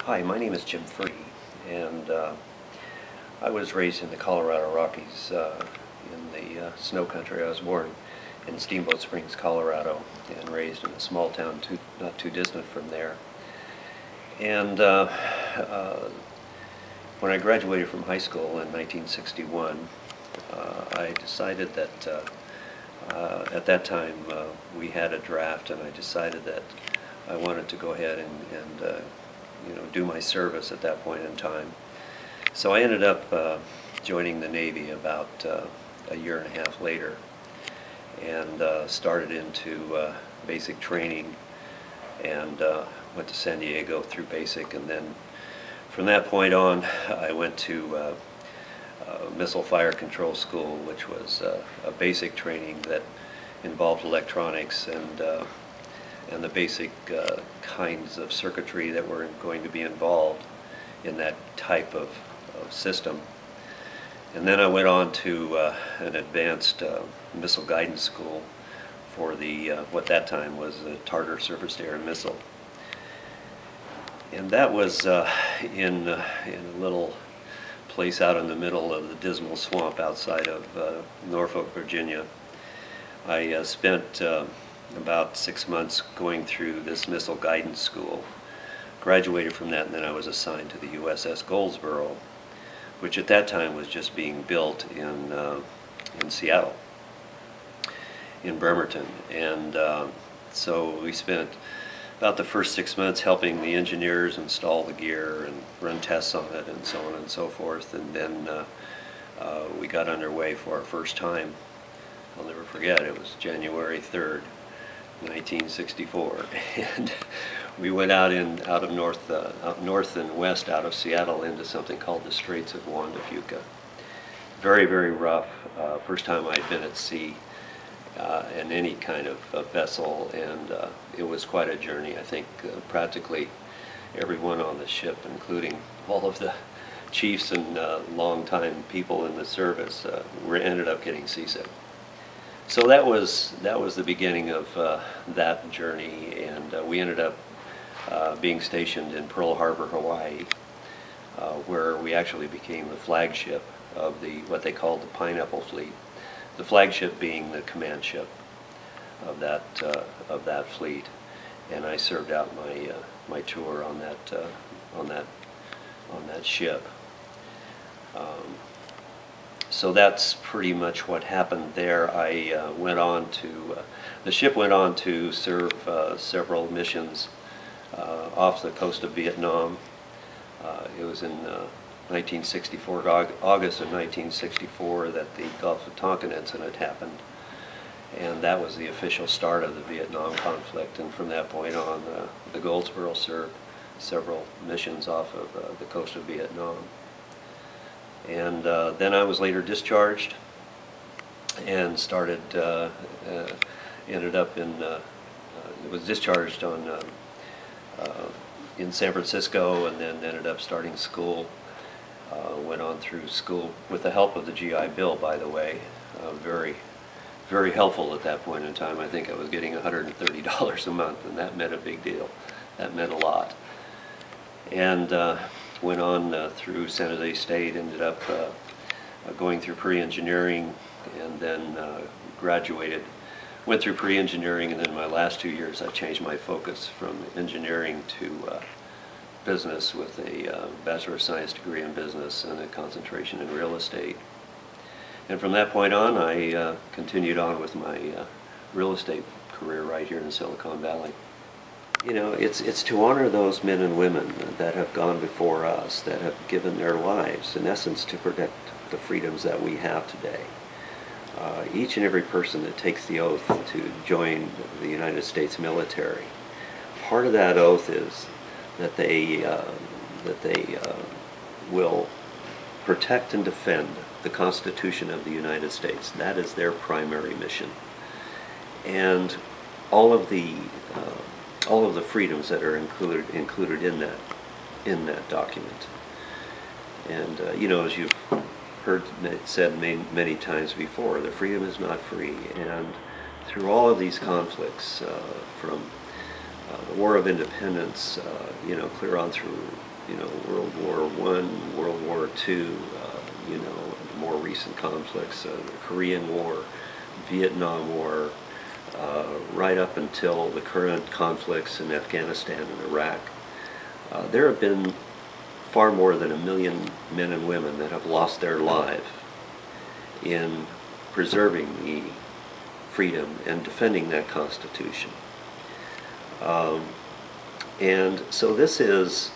Hi, my name is Jim Free, and I was raised in the Colorado Rockies, in the snow country. I was born in Steamboat Springs, Colorado, and raised in a small town not too distant from there. And when I graduated from high school in 1961, I decided that at that time we had a draft, and I decided that I wanted to go ahead and do my service at that point in time. So I ended up joining the Navy about a year and a half later, and started into basic training, and went to San Diego through basic, and then from that point on I went to Missile Fire Control School, which was a basic training that involved electronics and the basic kinds of circuitry that were going to be involved in that type of system. And then I went on to an advanced missile guidance school for the what that time was the Tartar Surface-to-Air Missile. And that was in a little place out in the middle of the Dismal Swamp outside of Norfolk, Virginia. I spent about 6 months going through this missile guidance school, graduated from that, and then I was assigned to the USS Goldsboro, which at that time was just being built in Seattle, in Bremerton. And so we spent about the first 6 months helping the engineers install the gear and run tests on it and so on and so forth, and then we got underway for our first time. I'll never forget, it was January 3rd, 1964, and we went out north and west out of Seattle into something called the Straits of Juan de Fuca. Very, very rough. First time I'd been at sea in any kind of vessel, and it was quite a journey. I think practically everyone on the ship, including all of the chiefs and long-time people in the service, ended up getting seasick. So that was the beginning of that journey, and we ended up being stationed in Pearl Harbor, Hawaii, where we actually became the flagship of what they called the Pineapple Fleet. The flagship being the command ship of that fleet, and I served out my tour on that ship. So that's pretty much what happened there. I went on to, the ship went on to serve several missions off the coast of Vietnam. It was in 1964, August of 1964, that the Gulf of Tonkin incident happened. And that was the official start of the Vietnam conflict. And from that point on, the Goldsboro served several missions off of the coast of Vietnam. And then I was later discharged and started, ended up in, was discharged in San Francisco, and then ended up starting school. Went on through school with the help of the GI Bill, by the way. Very, very helpful at that point in time. I think I was getting $130 a month, and that meant a big deal. That meant a lot. And went on through San Jose State, ended up going through pre-engineering, and then graduated. Went through pre-engineering, and then my last 2 years I changed my focus from engineering to business, with a Bachelor of Science degree in business and a concentration in real estate. And from that point on, I continued on with my real estate career right here in Silicon Valley. You know, it's to honor those men and women that have gone before us, that have given their lives, in essence, to protect the freedoms that we have today. Each and every person that takes the oath to join the United States military, part of that oath is that they will protect and defend the Constitution of the United States. That is their primary mission, and all of the freedoms that are included in that document. And you know, as you've heard it said many times before, the freedom is not free. And through all of these conflicts, from the War of Independence, clear on through World War I, World War II, more recent conflicts, the Korean War, Vietnam War, right up until the current conflicts in Afghanistan and Iraq. There have been far more than 1 million men and women that have lost their lives in preserving the freedom and defending that Constitution. And so this is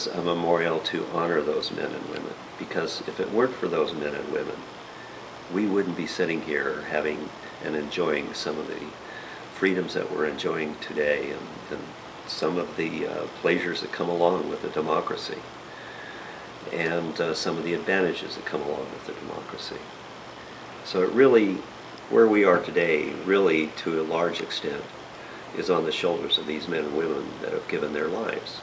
a memorial to honor those men and women, because if it weren't for those men and women, we wouldn't be sitting here having and enjoying some of the freedoms that we're enjoying today, and some of the pleasures that come along with a democracy, and some of the advantages that come along with the democracy. So it really, where we are today, really to a large extent, is on the shoulders of these men and women that have given their lives.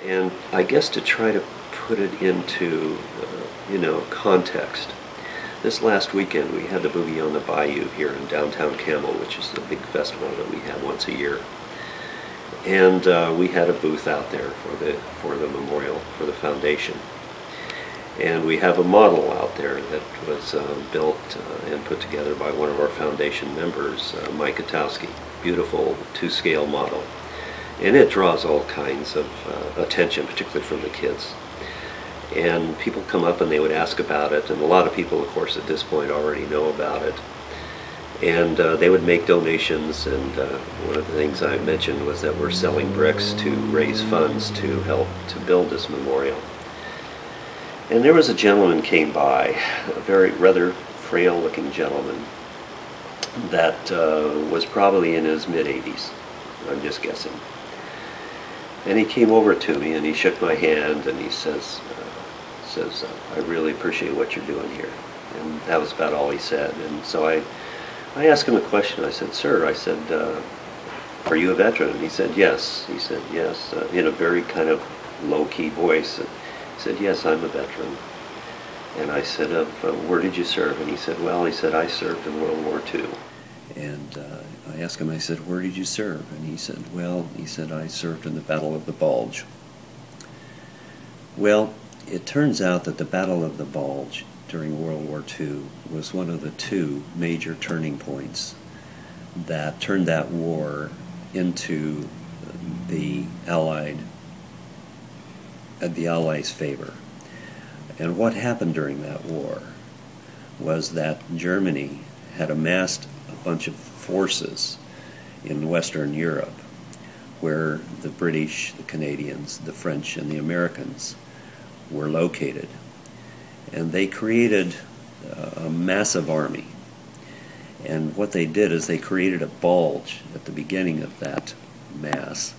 And I guess to try to put it into, context, this last weekend we had the Boogie on the Bayou here in downtown Campbell, which is the big festival that we have once a year. And we had a booth out there for the memorial, for the foundation. And we have a model out there that was built and put together by one of our foundation members, Mike Katowski. Beautiful 2-scale model. And it draws all kinds of attention, particularly from the kids. And people come up and they would ask about it, and a lot of people, of course, at this point already know about it. And they would make donations, and one of the things I mentioned was that we're selling bricks to raise funds to help to build this memorial. And there was a gentleman came by, a very rather frail-looking gentleman that was probably in his mid-80s, I'm just guessing. And he came over to me and he shook my hand and he says, I really appreciate what you're doing here. And that was about all he said. And so I asked him a question. I said, sir, are you a veteran? And he said, yes. He said, yes, in a very kind of low-key voice. He said, yes, I'm a veteran. And I said, where did you serve? And he said, I served in World War II. And I asked him, I said, where did you serve? And he said, I served in the Battle of the Bulge. Well, it turns out that the Battle of the Bulge during World War II was one of the 2 major turning points that turned that war into the Allies' favor. And what happened during that war was that Germany had amassed a bunch of forces in Western Europe, where the British, the Canadians, the French, and the Americans were located. And they created a massive army. And what they did is they created a bulge at the beginning of that mass.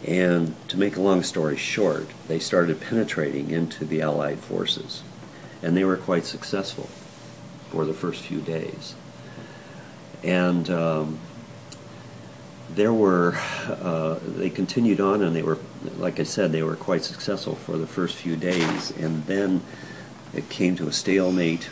And to make a long story short, they started penetrating into the Allied forces. And they were quite successful for the first few days. And they continued on, and they were, like I said, they were quite successful for the first few days. And then it came to a stalemate.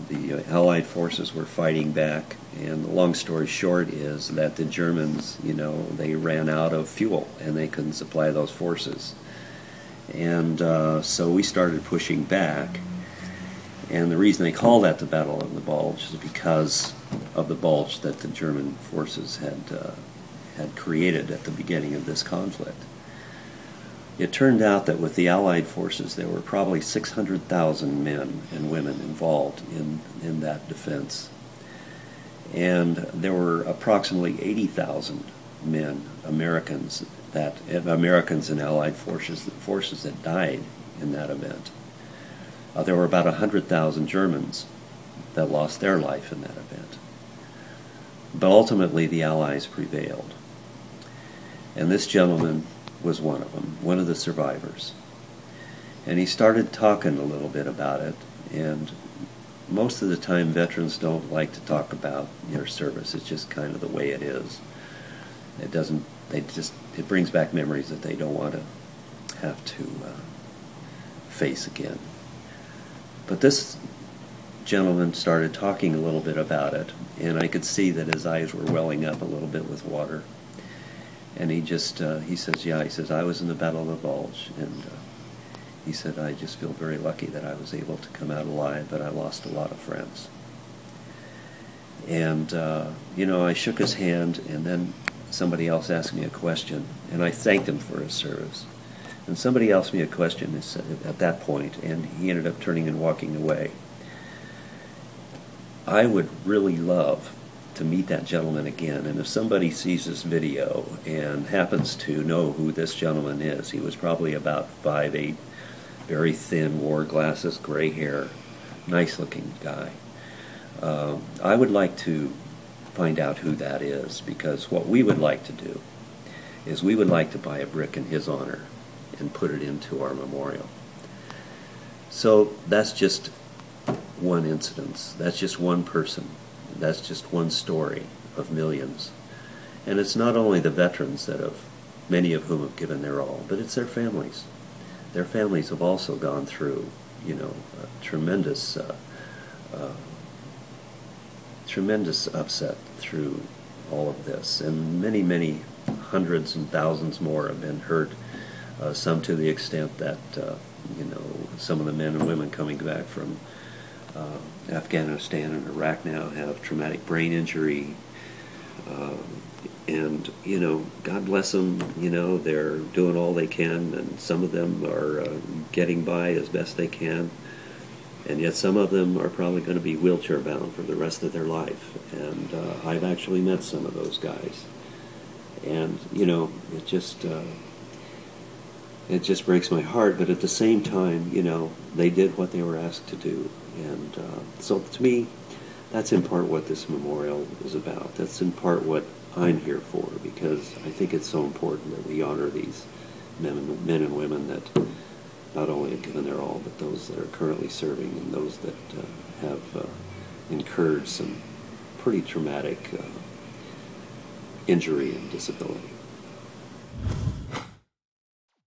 The Allied forces were fighting back, and the long story short is that the Germans, they ran out of fuel and they couldn't supply those forces. And so we started pushing back, and the reason they call that the Battle of the Bulge is because of the bulge that the German forces had created at the beginning of this conflict. It turned out that with the Allied forces, there were probably 600,000 men and women involved in that defense. And there were approximately 80,000 men, Americans and Allied forces that died in that event. There were about 100,000 Germans that lost their life in that event. But ultimately, the Allies prevailed. And this gentleman was one of them, one of the survivors. And he started talking a little bit about it, and most of the time veterans don't like to talk about their service. It's just kind of the way it is. It brings back memories that they don't want to have to face again. But this gentleman started talking a little bit about it, and I could see that his eyes were welling up a little bit with water. And he says, yeah, he says, I was in the Battle of the Bulge, and he said, I just feel very lucky that I was able to come out alive, but I lost a lot of friends. And, I shook his hand, and then somebody else asked me a question, and I thanked him for his service. And somebody asked me a question at that point, and he ended up turning and walking away. I would really love to meet that gentleman again, and if somebody sees this video and happens to know who this gentleman is, he was probably about 5'8", very thin, wore glasses, gray hair, nice-looking guy. I would like to find out who that is, because what we would like to do is we would like to buy a brick in his honor and put it into our memorial. So that's just one incident. That's just one person. That's just one story of millions. And it's not only the veterans many of whom have given their all, but it's their families. Their families have also gone through, a tremendous upset through all of this. And many, many hundreds and thousands more have been hurt, some to the extent that, some of the men and women coming back from Afghanistan and Iraq now have traumatic brain injury, and God bless them, they're doing all they can, and some of them are getting by as best they can, and yet some of them are probably going to be wheelchair bound for the rest of their life. And I've actually met some of those guys, and it just breaks my heart. But at the same time, they did what they were asked to do. And so to me, that's in part what this memorial is about. That's in part what I'm here for, because I think it's so important that we honor these men and women that not only have given their all, but those that are currently serving and those that have incurred some pretty traumatic injury and disability.